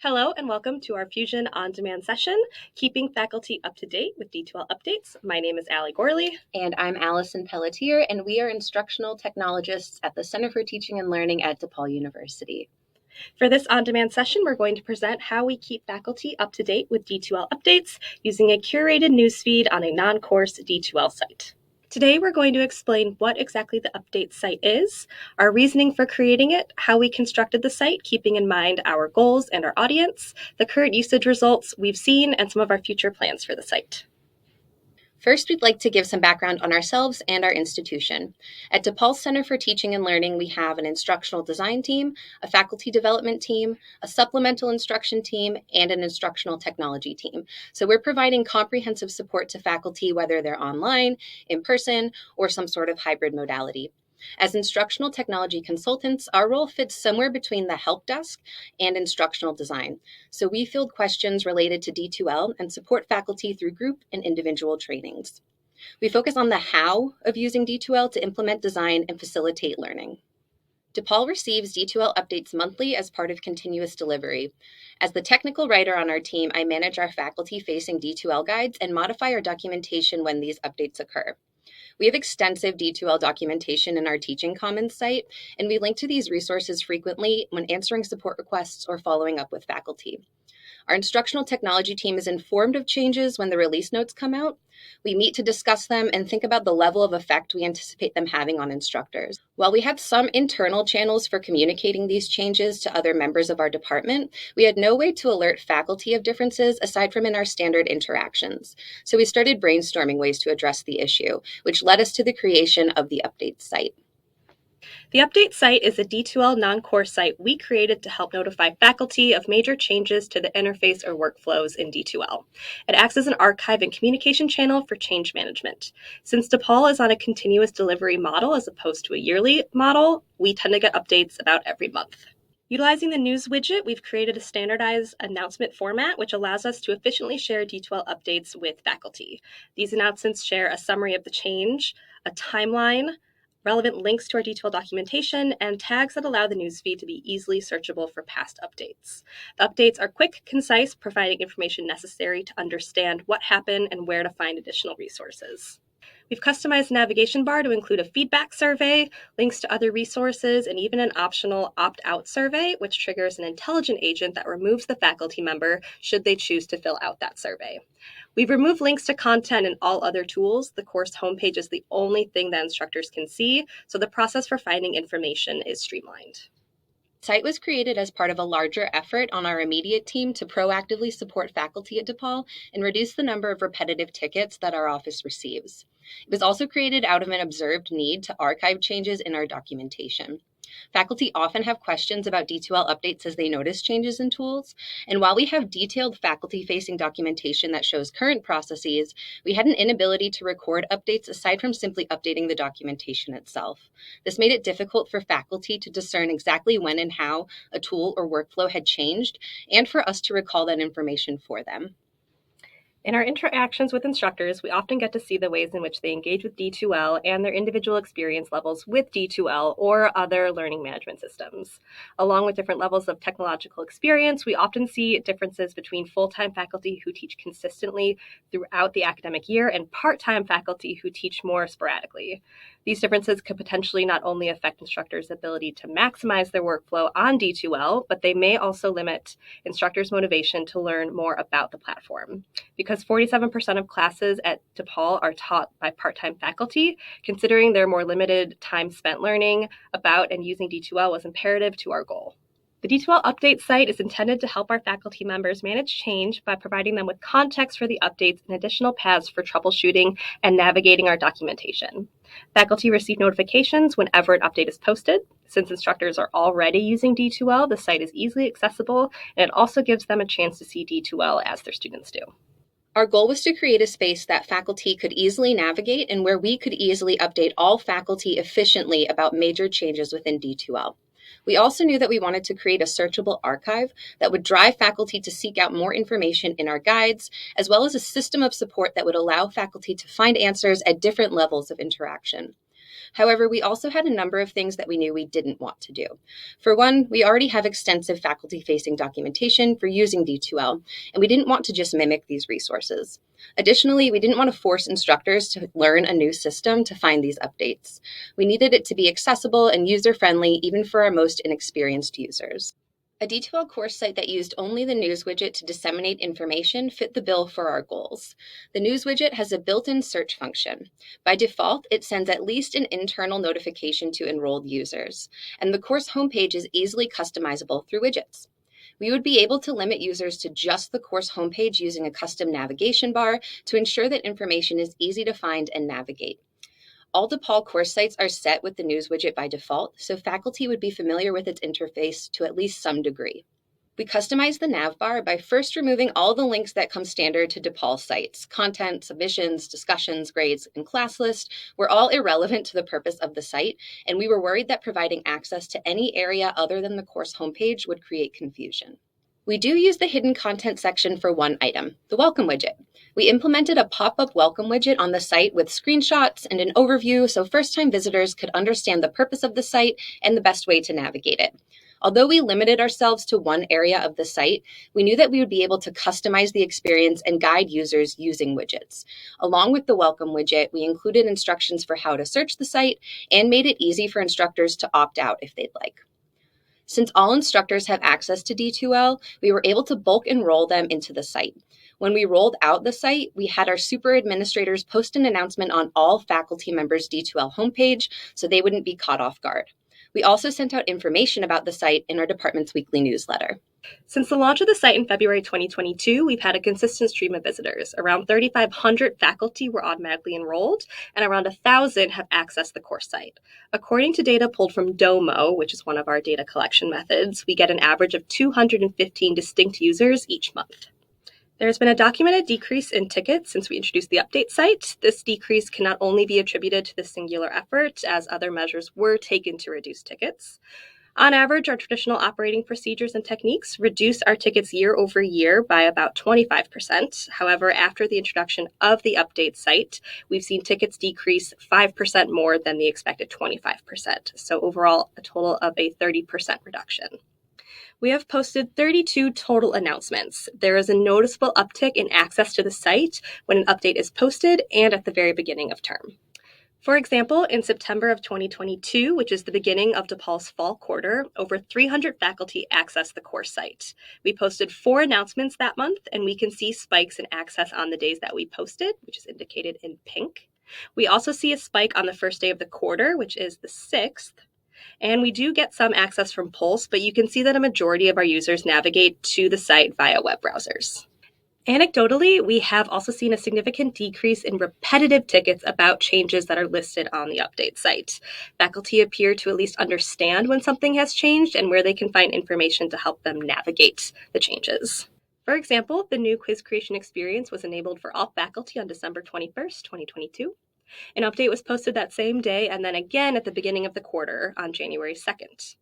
Hello and welcome to our Fusion On Demand session, keeping faculty up to date with D2L updates. My name is Allie Gourley. And I'm Allison Pelletier, and we are instructional technologists at the Center for Teaching and Learning at DePaul University. For this on-demand session, we're going to present how we keep faculty up to date with D2L updates using a curated newsfeed on a non-course D2L site. Today, we're going to explain what exactly the update site is, our reasoning for creating it, how we constructed the site, keeping in mind our goals and our audience, the current usage results we've seen, and some of our future plans for the site. First, we'd like to give some background on ourselves and our institution. At DePaul Center for Teaching and Learning, we have an instructional design team, a faculty development team, a supplemental instruction team, and an instructional technology team. So we're providing comprehensive support to faculty, whether they're online, in person, or some sort of hybrid modality. As instructional technology consultants, our role fits somewhere between the help desk and instructional design. So we field questions related to D2L and support faculty through group and individual trainings. We focus on the how of using D2L to implement design and facilitate learning. DePaul receives D2L updates monthly as part of continuous delivery. As the technical writer on our team, I manage our faculty-facing D2L guides and modify our documentation when these updates occur. We have extensive D2L documentation in our Teaching Commons site, and we link to these resources frequently when answering support requests or following up with faculty. Our instructional technology team is informed of changes when the release notes come out. We meet to discuss them and think about the level of effect we anticipate them having on instructors. While we had some internal channels for communicating these changes to other members of our department, we had no way to alert faculty of differences aside from in our standard interactions. So we started brainstorming ways to address the issue, which led us to the creation of the update site. The update site is a D2L non-course site we created to help notify faculty of major changes to the interface or workflows in D2L. It acts as an archive and communication channel for change management. Since DePaul is on a continuous delivery model as opposed to a yearly model, we tend to get updates about every month. Utilizing the news widget, we've created a standardized announcement format which allows us to efficiently share D2L updates with faculty. These announcements share a summary of the change, a timeline, relevant links to our D2L documentation, and tags that allow the newsfeed to be easily searchable for past updates. The updates are quick, concise, providing information necessary to understand what happened and where to find additional resources. We've customized the navigation bar to include a feedback survey, links to other resources, and even an optional opt-out survey, which triggers an intelligent agent that removes the faculty member should they choose to fill out that survey. We've removed links to content and all other tools. The course homepage is the only thing that instructors can see, so the process for finding information is streamlined. The site was created as part of a larger effort on our immediate team to proactively support faculty at DePaul and reduce the number of repetitive tickets that our office receives. It was also created out of an observed need to archive changes in our documentation. Faculty often have questions about D2L updates as they notice changes in tools, and while we have detailed faculty-facing documentation that shows current processes, we had an inability to record updates aside from simply updating the documentation itself. This made it difficult for faculty to discern exactly when and how a tool or workflow had changed, and for us to recall that information for them. In our interactions with instructors, we often get to see the ways in which they engage with D2L and their individual experience levels with D2L or other learning management systems. Along with different levels of technological experience, we often see differences between full-time faculty who teach consistently throughout the academic year and part-time faculty who teach more sporadically. These differences could potentially not only affect instructors' ability to maximize their workflow on D2L, but they may also limit instructors' motivation to learn more about the platform. Because 47% of classes at DePaul are taught by part-time faculty, considering their more limited time spent learning about and using D2L was imperative to our goal. The D2L update site is intended to help our faculty members manage change by providing them with context for the updates and additional paths for troubleshooting and navigating our documentation. Faculty receive notifications whenever an update is posted. Since instructors are already using D2L, the site is easily accessible, and it also gives them a chance to see D2L as their students do. Our goal was to create a space that faculty could easily navigate and where we could easily update all faculty efficiently about major changes within D2L. We also knew that we wanted to create a searchable archive that would drive faculty to seek out more information in our guides, as well as a system of support that would allow faculty to find answers at different levels of interaction. However, we also had a number of things that we knew we didn't want to do. For one, we already have extensive faculty-facing documentation for using D2L, and we didn't want to just mimic these resources. Additionally, we didn't want to force instructors to learn a new system to find these updates. We needed it to be accessible and user-friendly even for our most inexperienced users. A D2L course site that used only the news widget to disseminate information fit the bill for our goals. The news widget has a built-in search function. By default, it sends at least an internal notification to enrolled users, and the course homepage is easily customizable through widgets. We would be able to limit users to just the course homepage using a custom navigation bar to ensure that information is easy to find and navigate. All DePaul course sites are set with the news widget by default, so faculty would be familiar with its interface to at least some degree. We customize the nav bar by first removing all the links that come standard to DePaul sites. Content, submissions, discussions, grades, and class list were all irrelevant to the purpose of the site, and we were worried that providing access to any area other than the course homepage would create confusion. We do use the hidden content section for one item, the welcome widget. We implemented a pop-up welcome widget on the site with screenshots and an overview so first-time visitors could understand the purpose of the site and the best way to navigate it. Although we limited ourselves to one area of the site, we knew that we would be able to customize the experience and guide users using widgets. Along with the welcome widget, we included instructions for how to search the site and made it easy for instructors to opt out if they'd like. Since all instructors have access to D2L, we were able to bulk enroll them into the site. When we rolled out the site, we had our super administrators post an announcement on all faculty members' D2L homepage so they wouldn't be caught off guard. We also sent out information about the site in our department's weekly newsletter. Since the launch of the site in February 2022, we've had a consistent stream of visitors. Around 3,500 faculty were automatically enrolled, and around 1,000 have accessed the course site. According to data pulled from Domo, which is one of our data collection methods, we get an average of 215 distinct users each month. There's been a documented decrease in tickets since we introduced the update site. This decrease cannot only be attributed to the singular effort, as other measures were taken to reduce tickets. On average, our traditional operating procedures and techniques reduce our tickets year over year by about 25%. However, after the introduction of the update site, we've seen tickets decrease 5% more than the expected 25%. So overall, a total of a 30% reduction. We have posted 32 total announcements. There is a noticeable uptick in access to the site when an update is posted and at the very beginning of term. For example, in September of 2022, which is the beginning of DePaul's fall quarter, over 300 faculty accessed the course site. We posted 4 announcements that month, and we can see spikes in access on the days that we posted, which is indicated in pink. We also see a spike on the first day of the quarter, which is the 6th. And we do get some access from Pulse, but you can see that a majority of our users navigate to the site via web browsers. Anecdotally, we have also seen a significant decrease in repetitive tickets about changes that are listed on the update site. Faculty appear to at least understand when something has changed and where they can find information to help them navigate the changes. For example, the new quiz creation experience was enabled for all faculty on December 21st, 2022. An update was posted that same day and then again at the beginning of the quarter on January 2nd.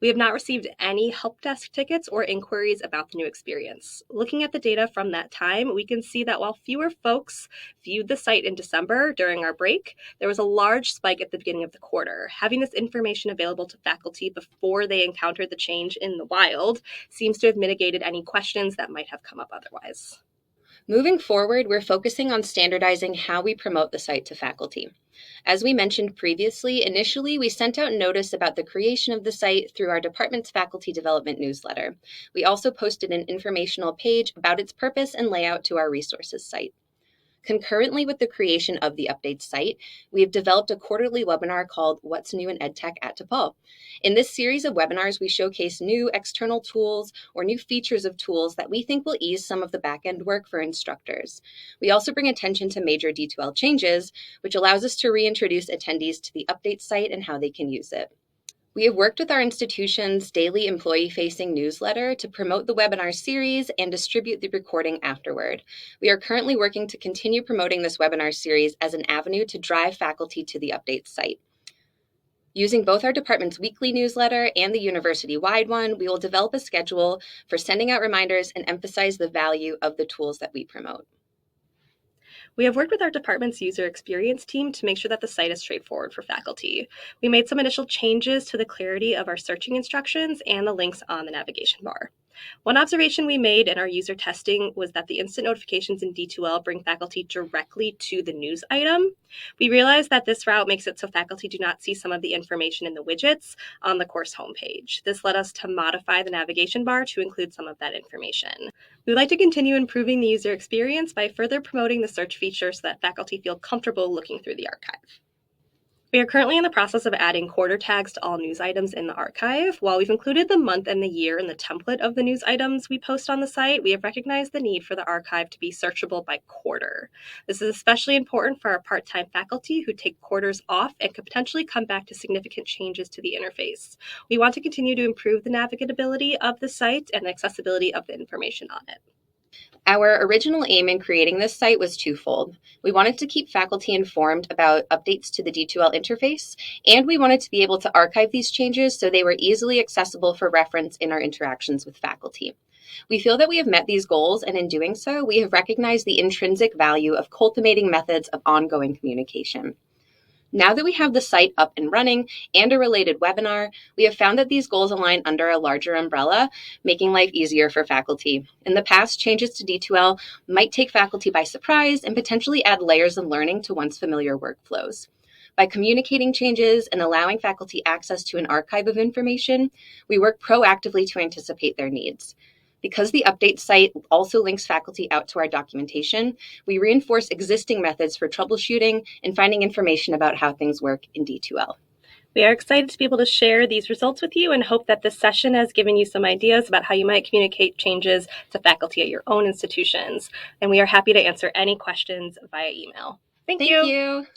We have not received any help desk tickets or inquiries about the new experience. Looking at the data from that time, we can see that while fewer folks viewed the site in December during our break, there was a large spike at the beginning of the quarter. Having this information available to faculty before they encountered the change in the wild seems to have mitigated any questions that might have come up otherwise. Moving forward, we're focusing on standardizing how we promote the site to faculty. As we mentioned previously, initially we sent out notice about the creation of the site through our department's faculty development newsletter. We also posted an informational page about its purpose and layout to our resources site. Concurrently with the creation of the update site, we have developed a quarterly webinar called What's New in EdTech at DePaul. In this series of webinars, we showcase new external tools or new features of tools that we think will ease some of the back-end work for instructors. We also bring attention to major D2L changes, which allows us to reintroduce attendees to the update site and how they can use it. We have worked with our institution's daily employee-facing newsletter to promote the webinar series and distribute the recording afterward. We are currently working to continue promoting this webinar series as an avenue to drive faculty to the update site. Using both our department's weekly newsletter and the university-wide one, we will develop a schedule for sending out reminders and emphasize the value of the tools that we promote. We have worked with our department's user experience team to make sure that the site is straightforward for faculty. We made some initial changes to the clarity of our searching instructions and the links on the navigation bar. One observation we made in our user testing was that the instant notifications in D2L bring faculty directly to the news item. We realized that this route makes it so faculty do not see some of the information in the widgets on the course homepage. This led us to modify the navigation bar to include some of that information. We would like to continue improving the user experience by further promoting the search feature so that faculty feel comfortable looking through the archive. We are currently in the process of adding quarter tags to all news items in the archive. While we've included the month and the year in the template of the news items we post on the site, we have recognized the need for the archive to be searchable by quarter. This is especially important for our part-time faculty who take quarters off and could potentially come back to significant changes to the interface. We want to continue to improve the navigability of the site and the accessibility of the information on it. Our original aim in creating this site was twofold. We wanted to keep faculty informed about updates to the D2L interface, and we wanted to be able to archive these changes so they were easily accessible for reference in our interactions with faculty. We feel that we have met these goals, and in doing so, we have recognized the intrinsic value of cultivating methods of ongoing communication. Now that we have the site up and running and a related webinar, we have found that these goals align under a larger umbrella, making life easier for faculty. In the past, changes to D2L might take faculty by surprise and potentially add layers of learning to once familiar workflows. By communicating changes and allowing faculty access to an archive of information, we work proactively to anticipate their needs. Because the update site also links faculty out to our documentation, we reinforce existing methods for troubleshooting and finding information about how things work in D2L. We are excited to be able to share these results with you and hope that this session has given you some ideas about how you might communicate changes to faculty at your own institutions. And we are happy to answer any questions via email. Thank you.